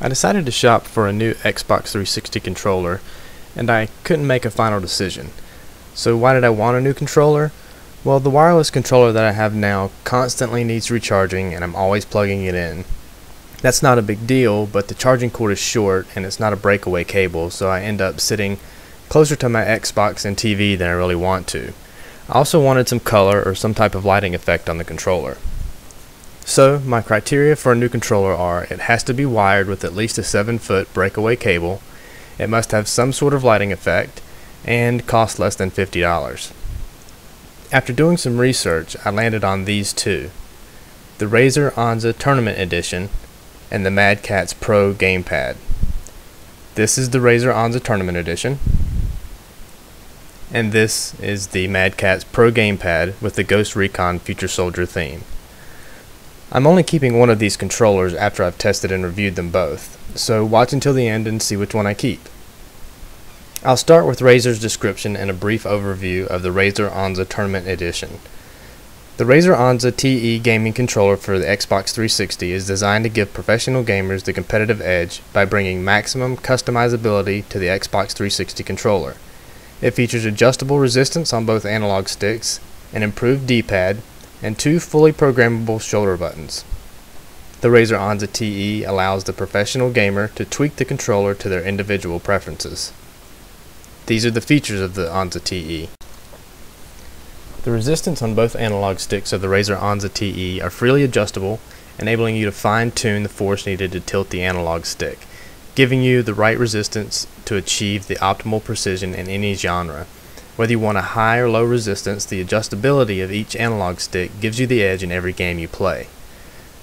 I decided to shop for a new Xbox 360 controller, and I couldn't make a final decision. So why did I want a new controller? Well, the wireless controller that I have now constantly needs recharging, and I'm always plugging it in. That's not a big deal, but the charging cord is short, and it's not a breakaway cable, so I end up sitting closer to my Xbox and TV than I really want to. I also wanted some color or some type of lighting effect on the controller. So, my criteria for a new controller are: it has to be wired with at least a 7-foot breakaway cable, it must have some sort of lighting effect, and cost less than $50. After doing some research, I landed on these two: the Razer Onza Tournament Edition and the MadCatz Pro GamePad. This is the Razer Onza Tournament Edition, and this is the MadCatz Pro GamePad with the Ghost Recon Future Soldier theme. I'm only keeping one of these controllers after I've tested and reviewed them both, so watch until the end and see which one I keep. I'll start with Razer's description and a brief overview of the Razer Onza Tournament Edition. The Razer Onza TE gaming controller for the Xbox 360 is designed to give professional gamers the competitive edge by bringing maximum customizability to the Xbox 360 controller. It features adjustable resistance on both analog sticks, an improved D-pad, and 2 fully programmable shoulder buttons. The Razer Onza TE allows the professional gamer to tweak the controller to their individual preferences. These are the features of the Onza TE. The resistance on both analog sticks of the Razer Onza TE are freely adjustable, enabling you to fine-tune the force needed to tilt the analog stick, giving you the right resistance to achieve the optimal precision in any genre. Whether you want a high or low resistance, the adjustability of each analog stick gives you the edge in every game you play.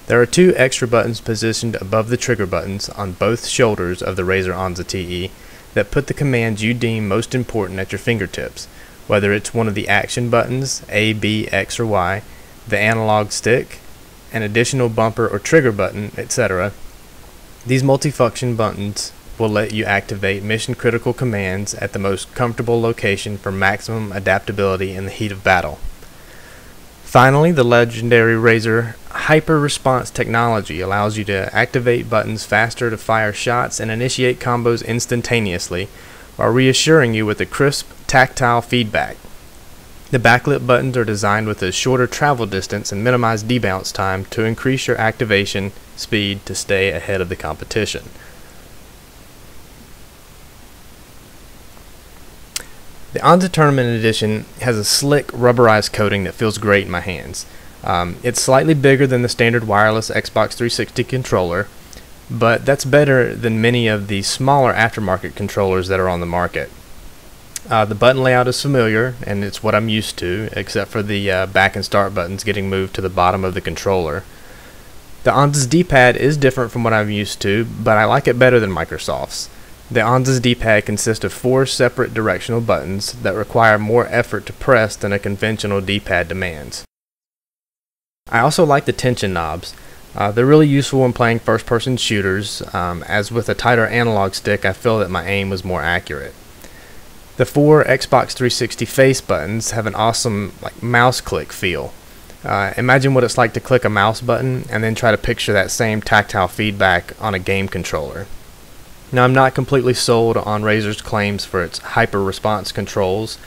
There are 2 extra buttons positioned above the trigger buttons on both shoulders of the Razer Onza TE that put the commands you deem most important at your fingertips, whether it's one of the action buttons, A, B, X, or Y, the analog stick, an additional bumper or trigger button, etc. These multifunction buttons will let you activate mission-critical commands at the most comfortable location for maximum adaptability in the heat of battle. Finally, the legendary Razer Hyper Response technology allows you to activate buttons faster to fire shots and initiate combos instantaneously, while reassuring you with a crisp, tactile feedback. The backlit buttons are designed with a shorter travel distance and minimized debounce time to increase your activation speed to stay ahead of the competition. The Onza Tournament Edition has a slick, rubberized coating that feels great in my hands. It's slightly bigger than the standard wireless Xbox 360 controller, but that's better than many of the smaller aftermarket controllers that are on the market. The button layout is familiar, and it's what I'm used to, except for the back and start buttons getting moved to the bottom of the controller. The Onza's D-pad is different from what I'm used to, but I like it better than Microsoft's. The Onza's D-pad consists of 4 separate directional buttons that require more effort to press than a conventional D-pad demands. I also like the tension knobs. They're really useful when playing first-person shooters, as with a tighter analog stick I feel that my aim was more accurate. The 4 Xbox 360 face buttons have an awesome mouse click feel. Imagine what it's like to click a mouse button and then try to picture that same tactile feedback on a game controller. Now, I'm not completely sold on Razer's claims for its hyper response controls,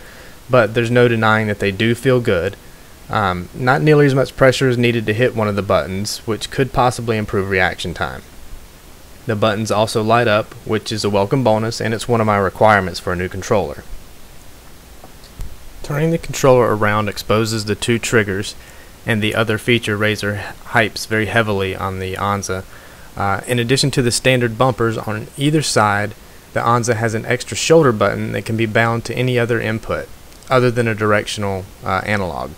but there's no denying that they do feel good. Not nearly as much pressure is needed to hit one of the buttons, which could possibly improve reaction time. The buttons also light up, which is a welcome bonus, and it's one of my requirements for a new controller. Turning the controller around exposes the 2 triggers, and the other feature Razer hypes very heavily on the Onza. In addition to the standard bumpers on either side, the Onza has an extra shoulder button that can be bound to any other input, other than a directional analog.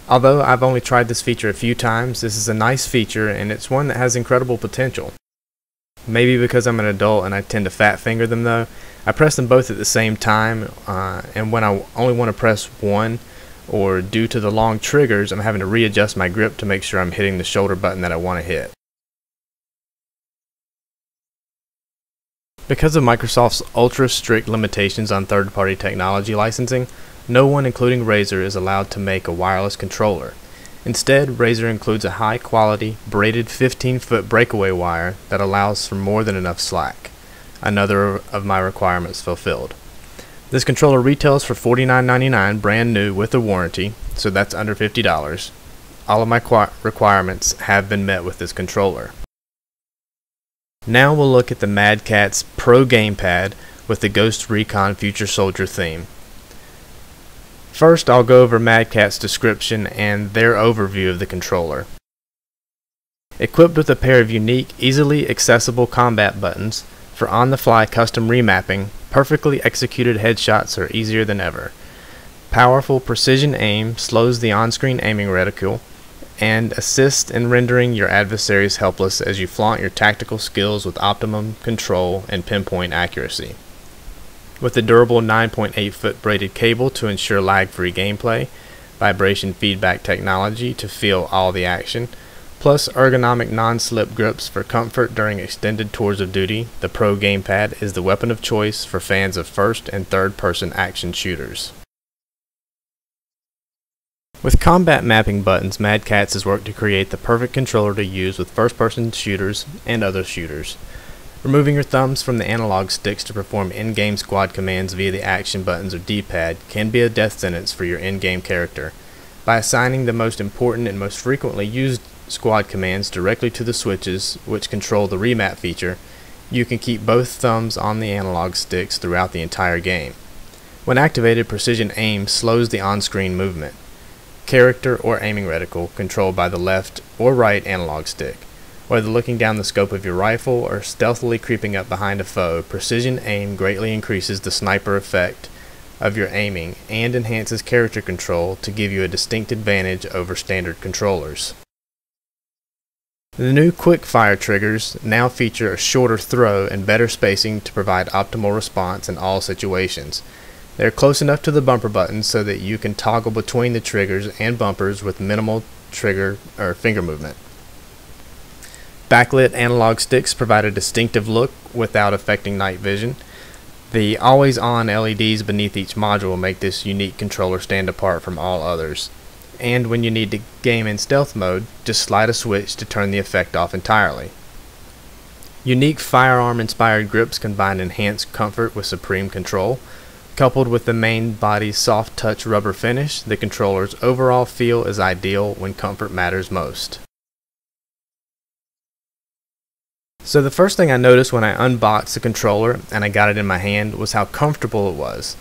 Although I've only tried this feature a few times, this is a nice feature, and it's one that has incredible potential. Maybe because I'm an adult and I tend to fat finger them though, I press them both at the same time, and when I only want to press one, or due to the long triggers, I'm having to readjust my grip to make sure I'm hitting the shoulder button that I want to hit. Because of Microsoft's ultra-strict limitations on third-party technology licensing, no one, including Razer, is allowed to make a wireless controller. Instead, Razer includes a high-quality, braided 15-foot breakaway wire that allows for more than enough slack. Another of my requirements fulfilled. This controller retails for $49.99 brand new with a warranty, so that's under $50. All of my requirements have been met with this controller. Now we'll look at the MadCatz Pro GamePad with the Ghost Recon Future Soldier theme. First, I'll go over MadCatz' description and their overview of the controller. Equipped with a pair of unique, easily accessible combat buttons for on-the-fly custom remapping, perfectly executed headshots are easier than ever. Powerful precision aim slows the on-screen aiming reticule and assists in rendering your adversaries helpless as you flaunt your tactical skills with optimum control and pinpoint accuracy. With the durable 9.8-foot braided cable to ensure lag-free gameplay, vibration feedback technology to feel all the action, plus ergonomic non-slip grips for comfort during extended tours of duty, the Pro GamePad is the weapon of choice for fans of first and third-person action shooters. With combat mapping buttons, MadCatz has worked to create the perfect controller to use with first-person shooters and other shooters. Removing your thumbs from the analog sticks to perform in-game squad commands via the action buttons or D-pad can be a death sentence for your in-game character. By assigning the most important and most frequently used squad commands directly to the switches, which control the remap feature, you can keep both thumbs on the analog sticks throughout the entire game. When activated, precision aim slows the on-screen movement. Character or aiming reticle controlled by the left or right analog stick. Whether looking down the scope of your rifle or stealthily creeping up behind a foe, precision aim greatly increases the sniper effect of your aiming and enhances character control to give you a distinct advantage over standard controllers. The new quick fire triggers now feature a shorter throw and better spacing to provide optimal response in all situations. They are close enough to the bumper buttons so that you can toggle between the triggers and bumpers with minimal trigger or finger movement. Backlit analog sticks provide a distinctive look without affecting night vision. The always-on LEDs beneath each module make this unique controller stand apart from all others. And when you need to game in stealth mode, just slide a switch to turn the effect off entirely. Unique firearm-inspired grips combine enhanced comfort with supreme control. Coupled with the main body's soft touch rubber finish, the controller's overall feel is ideal when comfort matters most. So the first thing I noticed when I unboxed the controller and I got it in my hand was how comfortable it was.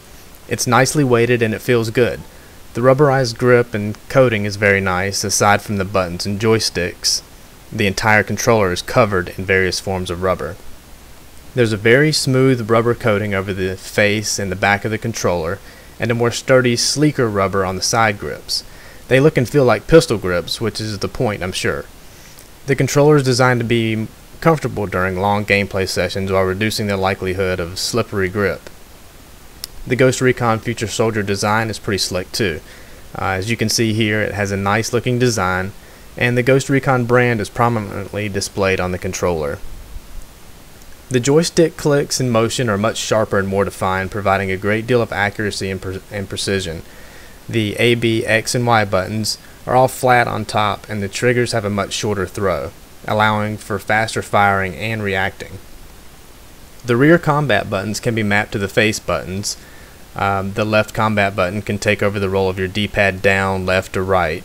It's nicely weighted and it feels good. The rubberized grip and coating is very nice. Aside from the buttons and joysticks, the entire controller is covered in various forms of rubber. There's a very smooth rubber coating over the face and the back of the controller, and a more sturdy, sleeker rubber on the side grips. They look and feel like pistol grips, which is the point, I'm sure. The controller is designed to be comfortable during long gameplay sessions while reducing the likelihood of slippery grip. The Ghost Recon Future Soldier design is pretty slick too. As you can see here, it has a nice looking design, and the Ghost Recon brand is prominently displayed on the controller. The joystick clicks and motion are much sharper and more defined, providing a great deal of accuracy and precision. The A, B, X, and Y buttons are all flat on top, and the triggers have a much shorter throw, allowing for faster firing and reacting. The rear combat buttons can be mapped to the face buttons. The left combat button can take over the role of your D-pad down, left, or right.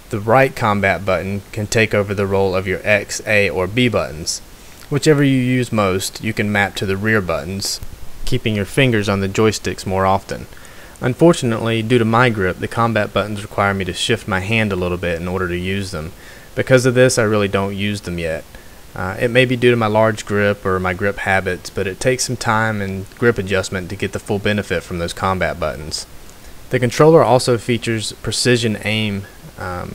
The right combat button can take over the role of your X, A, or B buttons. Whichever you use most, you can map to the rear buttons, keeping your fingers on the joysticks more often. Unfortunately, due to my grip, the combat buttons require me to shift my hand a little bit in order to use them. Because of this, I really don't use them yet. It may be due to my large grip or my grip habits, but it takes some time and grip adjustment to get the full benefit from those combat buttons. The controller also features precision aim,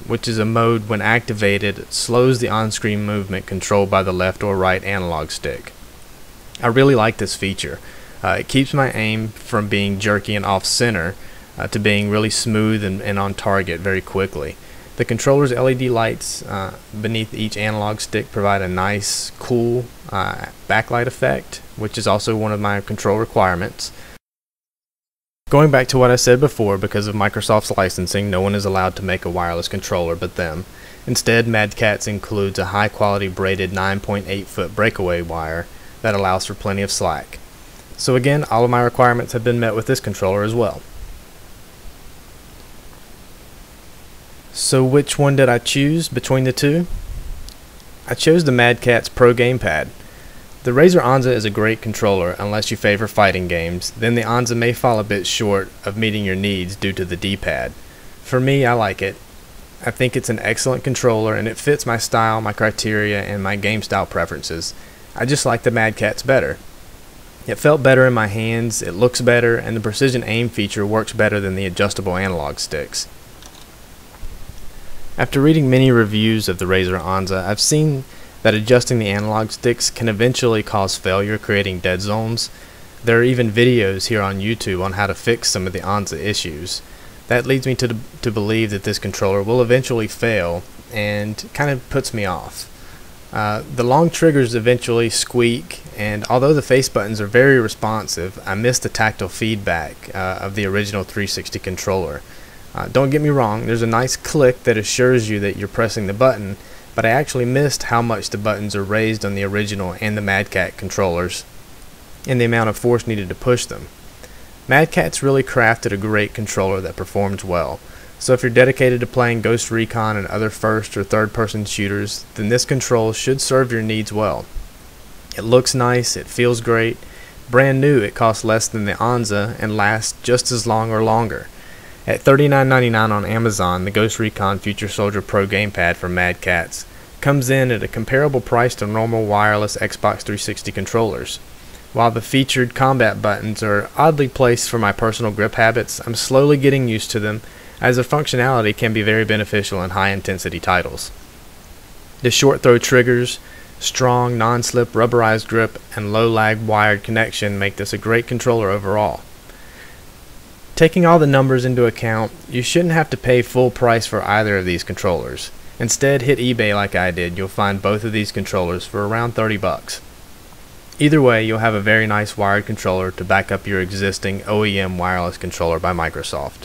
which is a mode when activated slows the on-screen movement controlled by the left or right analog stick. I really like this feature. It keeps my aim from being jerky and off-center to being really smooth and on target very quickly. The controller's LED lights beneath each analog stick provide a nice, cool backlight effect, which is also one of my control requirements. Going back to what I said before, because of Microsoft's licensing, no one is allowed to make a wireless controller but them. Instead, MadCatz includes a high-quality braided 9.8-foot breakaway wire that allows for plenty of slack. So again, all of my requirements have been met with this controller as well. So which one did I choose between the two? I chose the MadCatz Pro GamePad. The Razer Onza is a great controller unless you favor fighting games, then the Onza may fall a bit short of meeting your needs due to the D-pad. For me, I like it. I think it's an excellent controller and it fits my style, my criteria, and my game style preferences. I just like the MadCatz better. It felt better in my hands, it looks better, and the precision aim feature works better than the adjustable analog sticks. After reading many reviews of the Razer Onza, I've seen that adjusting the analog sticks can eventually cause failure, creating dead zones. There are even videos here on YouTube on how to fix some of the Onza issues. That leads me to believe that this controller will eventually fail, and kind of puts me off. The long triggers eventually squeak, and although the face buttons are very responsive, I miss the tactile feedback of the original 360 controller. Don't get me wrong, there's a nice click that assures you that you're pressing the button, but I actually missed how much the buttons are raised on the original and the MadCatz controllers, and the amount of force needed to push them. MadCatz really crafted a great controller that performs well, so if you're dedicated to playing Ghost Recon and other first or third person shooters, then this control should serve your needs well. It looks nice, it feels great, brand new it costs less than the Onza and lasts just as long or longer. At $39.99 on Amazon, the Ghost Recon Future Soldier Pro Gamepad from MadCatz comes in at a comparable price to normal wireless Xbox 360 controllers. While the featured combat buttons are oddly placed for my personal grip habits, I'm slowly getting used to them, as their functionality can be very beneficial in high-intensity titles. The short throw triggers, strong non-slip rubberized grip, and low-lag wired connection make this a great controller overall. Taking all the numbers into account, you shouldn't have to pay full price for either of these controllers. Instead, hit eBay like I did. You'll find both of these controllers for around 30 bucks. Either way, you'll have a very nice wired controller to back up your existing OEM wireless controller by Microsoft.